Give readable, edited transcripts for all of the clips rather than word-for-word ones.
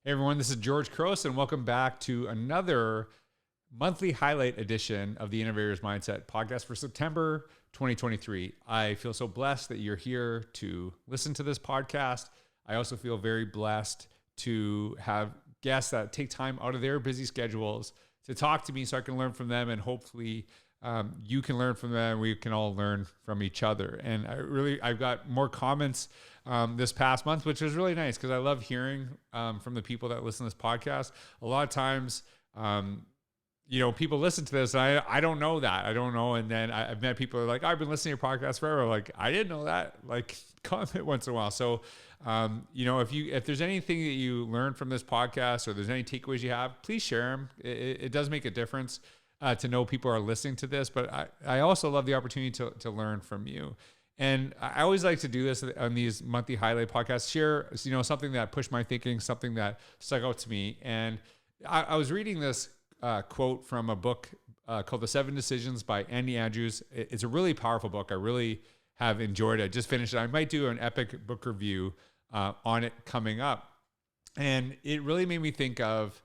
Hey everyone, this is George Couros, and welcome back to another monthly highlight edition of the Innovator's Mindset podcast for September 2023. I feel so blessed that you're here to listen to this podcast. I also feel very blessed to have guests that take time out of their busy schedules to talk to me so I can learn from them, and hopefully you can learn from them. We can all learn from each other. And I've got more comments this past month, which was really nice because I love hearing from the people that listen to this podcast. A lot of times, people listen to this, and I don't know that. I don't know. And then I've met people who are like, I've been listening to your podcast forever. Like, I didn't know that. Like, comment once in a while. So, if there's anything that you learned from this podcast or there's any takeaways you have, please share them. It does make a difference to know people are listening to this, but I also love the opportunity to learn from you. And I always like to do this on these monthly highlight podcasts, share, something that pushed my thinking, something that stuck out to me. And I was reading this quote from a book called The 7 Decisions by Andy Andrews. It's a really powerful book. I really have enjoyed it. I just finished it. I might do an epic book review on it coming up. And it really made me think of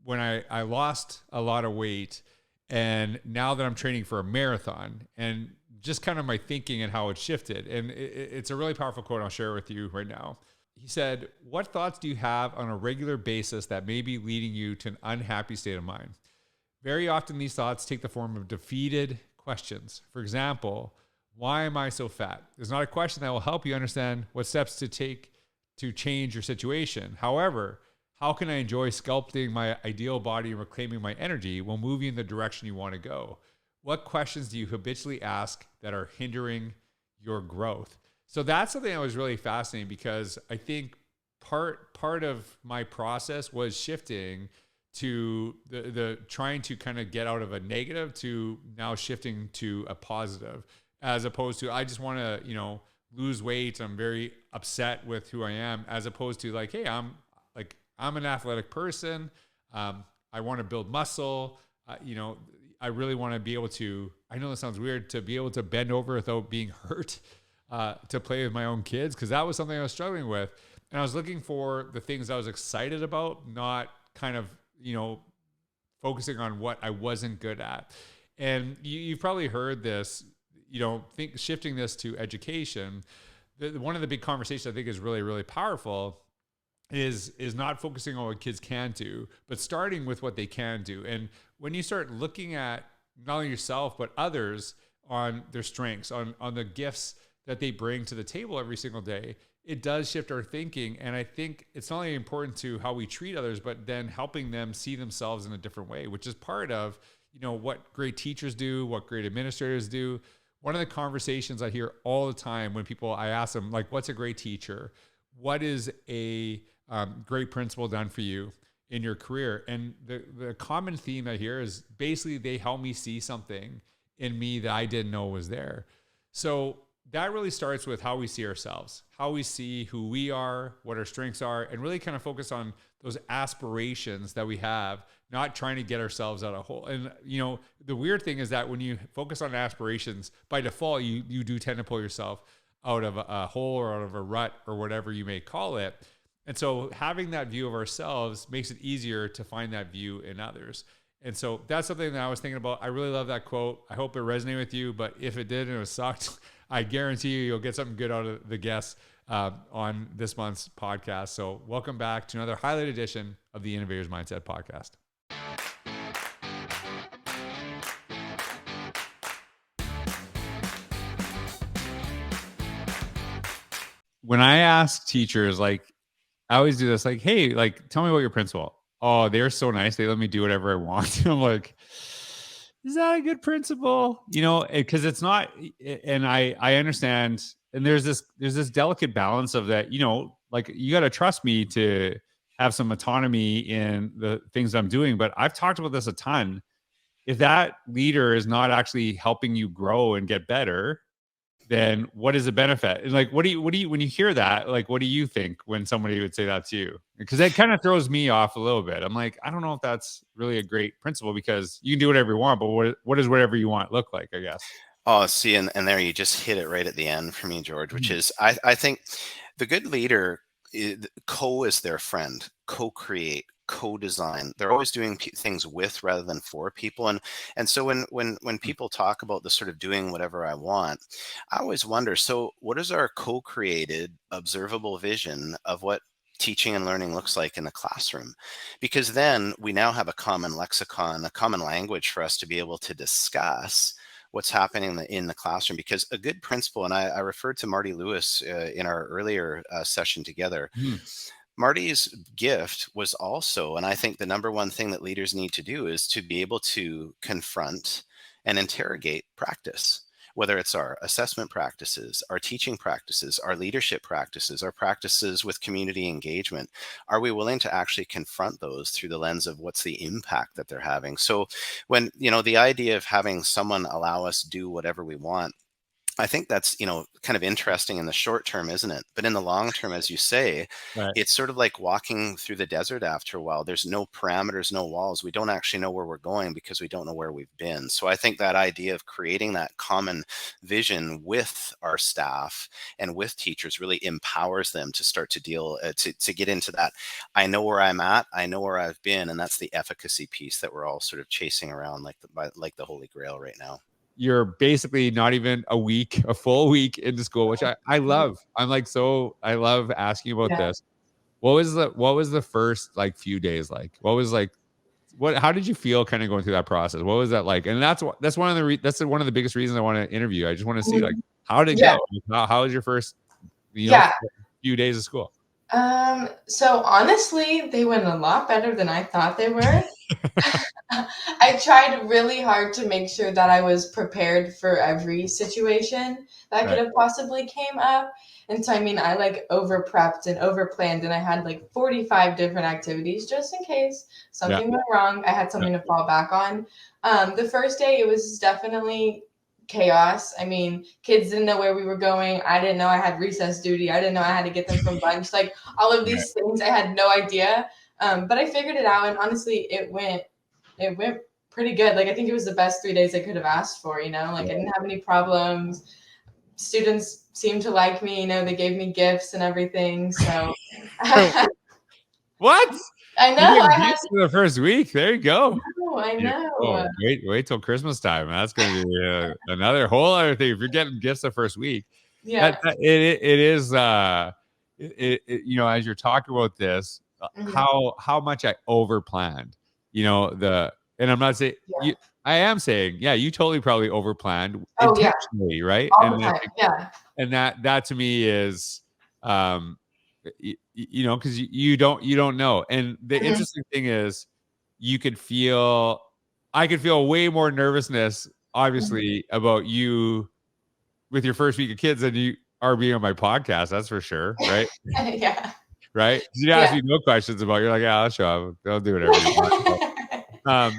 when I lost a lot of weight, and now that I'm training for a marathon, and just kind of my thinking and how it shifted. And it's a really powerful quote. I'll share it with you right now. He said, "What thoughts do you have on a regular basis that may be leading you to an unhappy state of mind? Very often these thoughts take the form of defeated questions. For example, why am I so fat? It's not a question that will help you understand what steps to take to change your situation. However, how can I enjoy sculpting my ideal body and reclaiming my energy while moving in the direction you want to go? What questions do you habitually ask that are hindering your growth?" So that's something that was really fascinating, because I think part of my process was shifting to the trying to kind of get out of a negative to now shifting to a positive, as opposed to I just want to, lose weight. I'm very upset with who I am, as opposed to like, hey, I'm an athletic person. I want to build muscle. I really want to be able to, I know this sounds weird, to be able to bend over without being hurt, to play with my own kids, because that was something I was struggling with. And I was looking for the things I was excited about, not kind of, focusing on what I wasn't good at. And you've probably heard this, shifting this to education. One of the big conversations I think is really, really powerful is not focusing on what kids can do, but starting with what they can do. And when you start looking at not only yourself, but others on their strengths, on the gifts that they bring to the table every single day, it does shift our thinking. And I think it's not only important to how we treat others, but then helping them see themselves in a different way, which is part of, what great teachers do, what great administrators do. One of the conversations I hear all the time when I ask them, like, what's a great teacher? What is a great principal done for you in your career? And the common theme I hear is basically they help me see something in me that I didn't know was there. So that really starts with how we see ourselves, how we see who we are, what our strengths are, and really kind of focus on those aspirations that we have, not trying to get ourselves out of a hole. And, the weird thing is that when you focus on aspirations, by default, you do tend to pull yourself out of a hole or out of a rut or whatever you may call it. And so having that view of ourselves makes it easier to find that view in others. And so that's something that I was thinking about. I really love that quote. I hope it resonated with you, but if it did and it was sucked, I guarantee you'll get something good out of the guests on this month's podcast. So welcome back to another highlight edition of the Innovator's Mindset podcast. When I ask teachers, I always do this, hey, tell me about your principal. Oh, they're so nice. They let me do whatever I want. I'm like, is that a good principal? Because it's not, and I understand. And there's this delicate balance of that, you got to trust me to have some autonomy in the things I'm doing. But I've talked about this a ton. If that leader is not actually helping you grow and get better, then what is the benefit? And what do you, when you hear that, what do you think when somebody would say that to you? Because that kind of throws me off a little bit. I'm like, I don't know if that's really a great principle, because you can do whatever you want, but what does whatever you want look like, I guess? Oh, see, and there you just hit it right at the end for me, George, which is, I think the good leader co is their friend, co-create, co-design. They're always doing things with rather than for people. And so when people talk about the sort of doing whatever I want, I always wonder, so what is our co-created observable vision of what teaching and learning looks like in the classroom? Because then we now have a common lexicon, a common language for us to be able to discuss what's happening in the classroom. Because a good principle, and I referred to Marty Lewis in our earlier session together. Marty's gift was also, and I think the number one thing that leaders need to do is to be able to confront and interrogate practice, whether it's our assessment practices, our teaching practices, our leadership practices, our practices with community engagement. Are we willing to actually confront those through the lens of what's the impact that they're having? So when, the idea of having someone allow us do whatever we want, I think that's, kind of interesting in the short term, isn't it? But in the long term, as you say, Right. it's sort of like walking through the desert after a while. There's no parameters, no walls. We don't actually know where we're going because we don't know where we've been. So I think that idea of creating that common vision with our staff and with teachers really empowers them to start to deal, to get into that. I know where I'm at. I know where I've been. And that's the efficacy piece that we're all sort of chasing around like the Holy Grail right now. You're basically not even a full week into school, which I love. I love asking about this. What was the first like few days like? How did you feel kind of going through that process? What was that like? And that's one of the biggest reasons I want to interview. I just want to see like, how did it go? How was your first, few days of school? So honestly, they went a lot better than I thought they were. I tried really hard to make sure that I was prepared for every situation that could have possibly came up. And so, I mean, I like over prepped and over planned, and I had like 45 different activities just in case something went wrong. I had something to fall back on. The first day, it was definitely chaos. I mean, kids didn't know where we were going. I didn't know I had recess duty. I didn't know I had to get them from lunch. Like all of these things, I had no idea. But I figured it out, and honestly, it went pretty good. Like I think it was the best 3 days I could have asked for. Like I didn't have any problems. Students seemed to like me. They gave me gifts and everything. So what? I know. I had the first week. There you go. I know. Oh, wait till Christmas time. That's going to be another whole other thing. If you're getting gifts the first week, it is. As you're talking about this, how much I over planned. And I'm not saying I am saying, you totally probably over planned intentionally, right? All the time. And that to me is, because you don't know. And the interesting thing is, I could feel way more nervousness, obviously, about you with your first week of kids than you are being on my podcast. That's for sure, right? Right? You ask me no questions about. You're like, I'll show up. I'll do whatever you want. When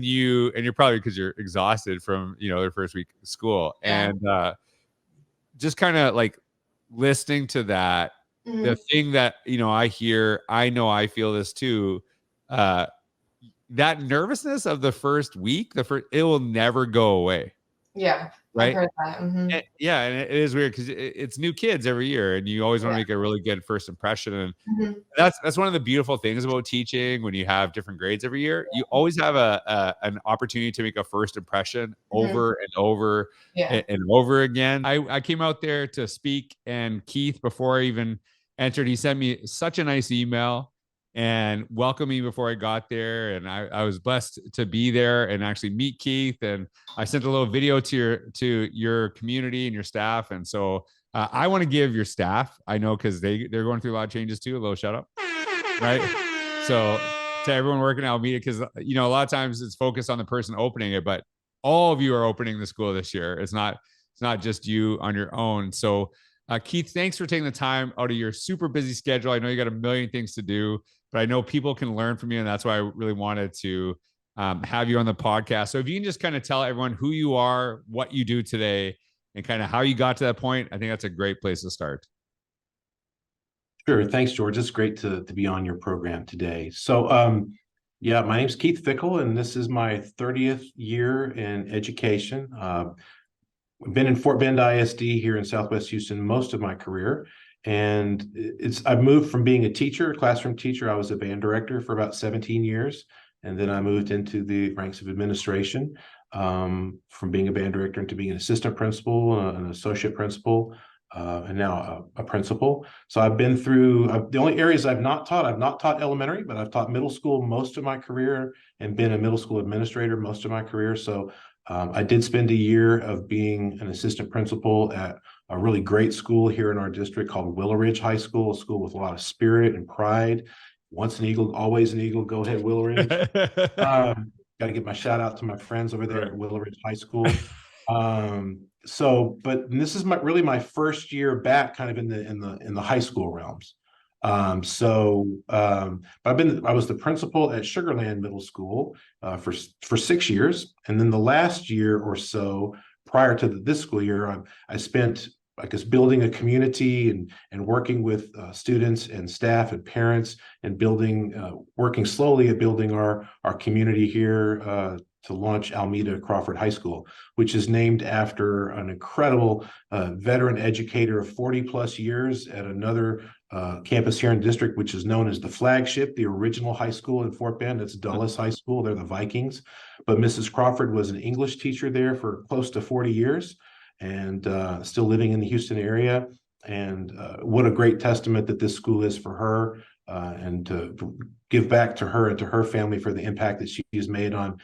and you're probably because you're exhausted from their first week of school, and just kind of like listening to that. The thing that I hear, I know I feel this too. That nervousness of the first week, it will never go away. Yeah. Right. I've heard that. And it is weird because it's new kids every year, and you always want to make a really good first impression. And that's one of the beautiful things about teaching. When you have different grades every year, you always have an opportunity to make a first impression over and over and over again. I came out there to speak, and Keith, before I even entered, he sent me such a nice email and welcomed me before I got there. And I was blessed to be there and actually meet Keith. And I sent a little video to your community and your staff. And so I want to give your staff, I know, because they're going through a lot of changes too, a little shout out, right? So to everyone working at Alameda, because a lot of times it's focused on the person opening it, but all of you are opening the school this year. It's not just you on your own. So Keith, thanks for taking the time out of your super busy schedule. I know you got a million things to do, but I know people can learn from you, and that's why I really wanted to have you on the podcast. So if you can just kind of tell everyone who you are, what you do today, and kind of how you got to that point, I think that's a great place to start. Sure. Thanks, George. It's great to be on your program today. So, my name's Keith Fickel, and this is my 30th year in education. I've been in Fort Bend ISD here in Southwest Houston most of my career, And I've moved from being a teacher, classroom teacher. I was a band director for about 17 years. And then I moved into the ranks of administration, from being a band director into being an assistant principal, an associate principal, and now a principal. So I've been through the only areas I've not taught elementary, but I've taught middle school most of my career and been a middle school administrator most of my career. So I did spend a year of being an assistant principal at a really great school here in our district called Willow Ridge High School, a school with a lot of spirit and pride. Once an Eagle, always an Eagle. Go ahead, Willow Ridge. Got to give my shout out to my friends over there at Willow Ridge High School. But this is really my first year back, kind of in the high school realms. I was the principal at Sugarland Middle School for 6 years, and then the last year or so prior to this school year, I spent, I guess, building a community and working with students and staff and parents and working slowly at building our community here to launch Almeda Crawford High School, which is named after an incredible veteran educator of 40 plus years at another campus here in the district, which is known as the flagship, the original high school in Fort Bend. It's Dulles High School. They're the Vikings. But Mrs. Crawford was an English teacher there for close to 40 years and still living in the Houston area. And what a great testament that this school is for her, and to give back to her and to her family for the impact that she has made on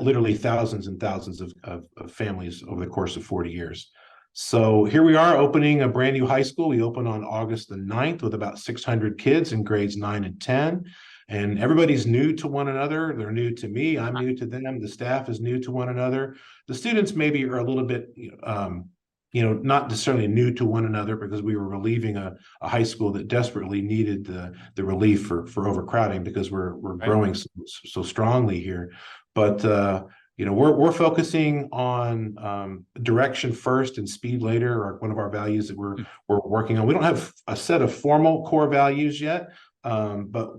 literally thousands and thousands of families over the course of 40 years. So here we are opening a brand new high school. We open on August the 9th with about 600 kids in grades 9 and 10. And everybody's new to one another. They're new to me. I'm new to them. The staff is new to one another. The students maybe are a little bit, not necessarily new to one another, because we were relieving a high school that desperately needed the relief for overcrowding, because we're growing so strongly here. But we're focusing on direction first and speed later, or one of our values that we're working on. We don't have a set of formal core values yet, but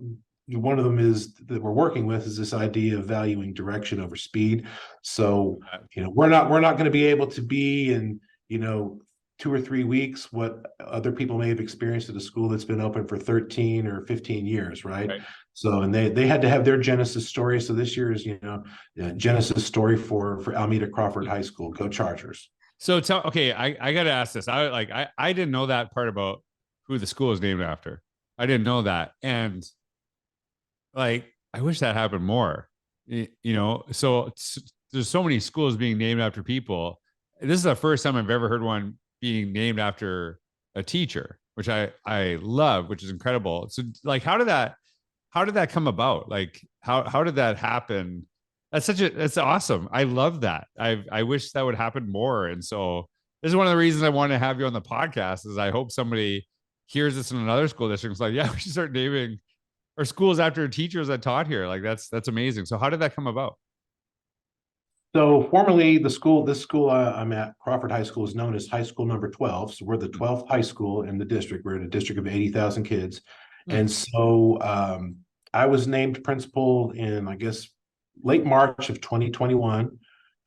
one of them is that we're working with is this idea of valuing direction over speed. So we're not going to be able to be in 2 or 3 weeks what other people may have experienced at a school that's been open for 13 or 15 years, right? So, and they had to have their Genesis story. So this year is, Genesis story for Almeda Crawford High School. Go Chargers. So I got to ask this. I didn't know that part about who the school is named after. I didn't know that. And I wish that happened more, so there's so many schools being named after people. This is the first time I've ever heard one being named after a teacher, which I love, which is incredible. So how did that come about? How did that happen? That's awesome. I love that. I wish that would happen more. And so this is one of the reasons I want to have you on the podcast, is I hope somebody hears this in another school district. It's yeah, we should start naming our schools after teachers that taught here. That's amazing. So how did that come about? So formerly, this school I'm at, Crawford High School, is known as High School number 12. So we're the 12th high school in the district. We're in a district of 80,000 kids. And so I was named principal in, I guess, late March of 2021,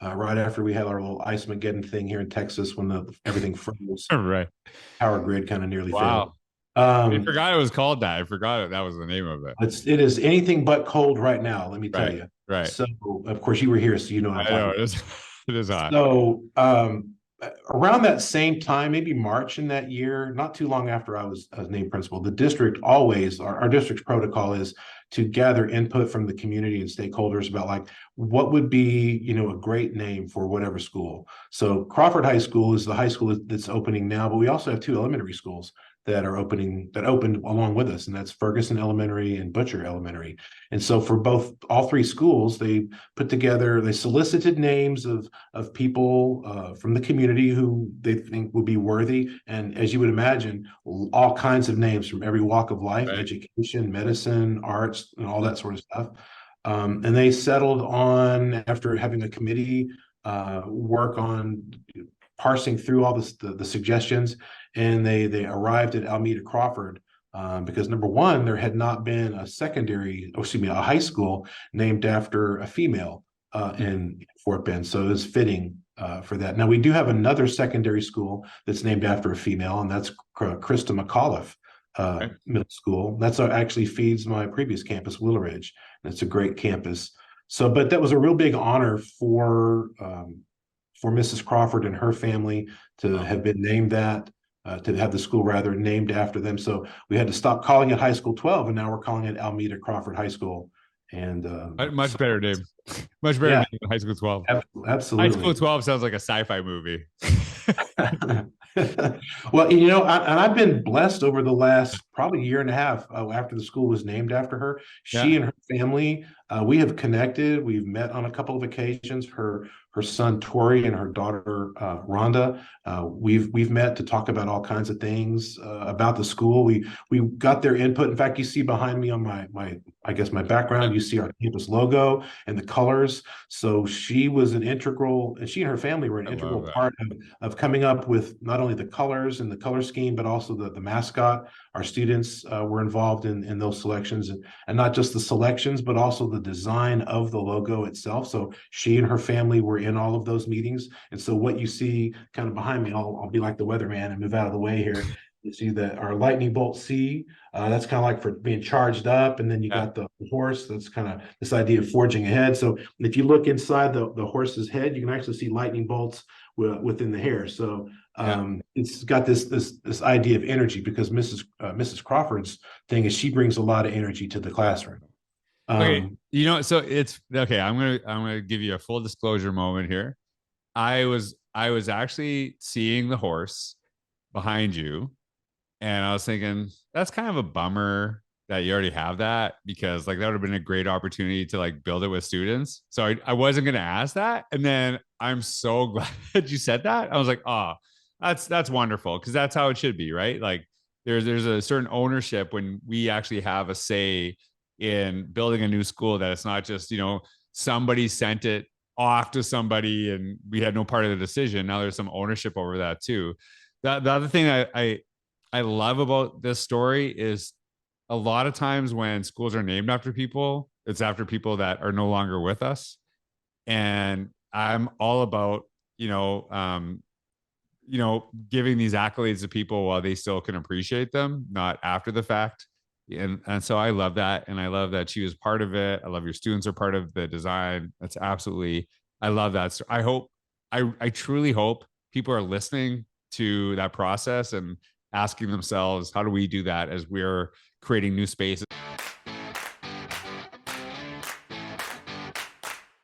right after we had our little Ice Mageddon thing here in Texas, when everything froze. Right. Power grid kind of nearly failed. I forgot it was called that. I forgot that was the name of it. It is anything but cold right now, let me tell you. Right. So, of course, you were here, so you know what I'm talking about. It is hot. So, around that same time, maybe March in that year, not too long after I was named principal, the district always, our district's protocol is to gather input from the community and stakeholders about what would be, a great name for whatever school. So Crawford High School is the high school that's opening now, but we also have 2 elementary schools that opened along with us, and that's Ferguson Elementary and Butcher Elementary. And so for all 3 schools, they solicited names of people from the community who they think would be worthy. And as you would imagine, all kinds of names from every walk of life, education, medicine, arts, and all that sort of stuff. And they settled on, after having a committee work on parsing through all the suggestions, and they arrived at Almeda Crawford because, number one, there had not been a high school named after a female in Fort Bend, so it was fitting for that. Now, we do have another secondary school that's named after a female, and that's Krista McAuliffe Middle School. That's actually feeds my previous campus, Willow Ridge, and it's a great campus. So, but that was a real big honor for Mrs. Crawford and her family to have been named that, to have the school rather named after them. So we had to stop calling it High School 12, and now we're calling it Almeda Crawford High School. And much better name, much better name than High School 12. Absolutely. High School 12 sounds like a sci-fi movie. Well, and I've been blessed over the last probably year and a half after the school was named after her. She and her family, we have connected. We've met on a couple of occasions. Her son Tori and her daughter Rhonda. We've met to talk about all kinds of things about the school. We got their input. In fact, you see behind me on my background, you see our campus logo and the colors. So she was an integral, and she and her family were an integral part of coming up with not only the colors and the color scheme, but also the mascot. Our students were involved in those selections, and not just the selections, but also the design of the logo itself. So she and her family were in all of those meetings. And so what you see kind of behind me, I'll be like the weatherman and move out of the way here. You see that our lightning bolt C, that's kind of like for being charged up. And then you got the horse. That's kind of this idea of forging ahead. So if you look inside the horse's head, you can actually see lightning bolts within the hair. So it's got this idea of energy, because Mrs. Crawford's thing is she brings a lot of energy to the classroom. Okay, so it's okay. I'm gonna give you a full disclosure moment here. I was actually seeing the horse behind you, and I was thinking that's kind of a bummer that you already have that, because like that would have been a great opportunity to like build it with students. So I wasn't gonna ask that, and then I'm so glad that you said that. I was like, oh, that's wonderful, because that's how it should be, right? Like there's a certain ownership when we actually have a say in building a new school, that it's not just, somebody sent it off to somebody and we had no part of the decision. Now there's some ownership over that too. The other thing I love about this story is a lot of times when schools are named after people, it's after people that are no longer with us. And I'm all about, giving these accolades to people while they still can appreciate them, not after the fact. And so I love that. And I love that she was part of it. I love your students are part of the design. That's absolutely, I love that. So I truly hope people are listening to that process and asking themselves, how do we do that as we're creating new spaces?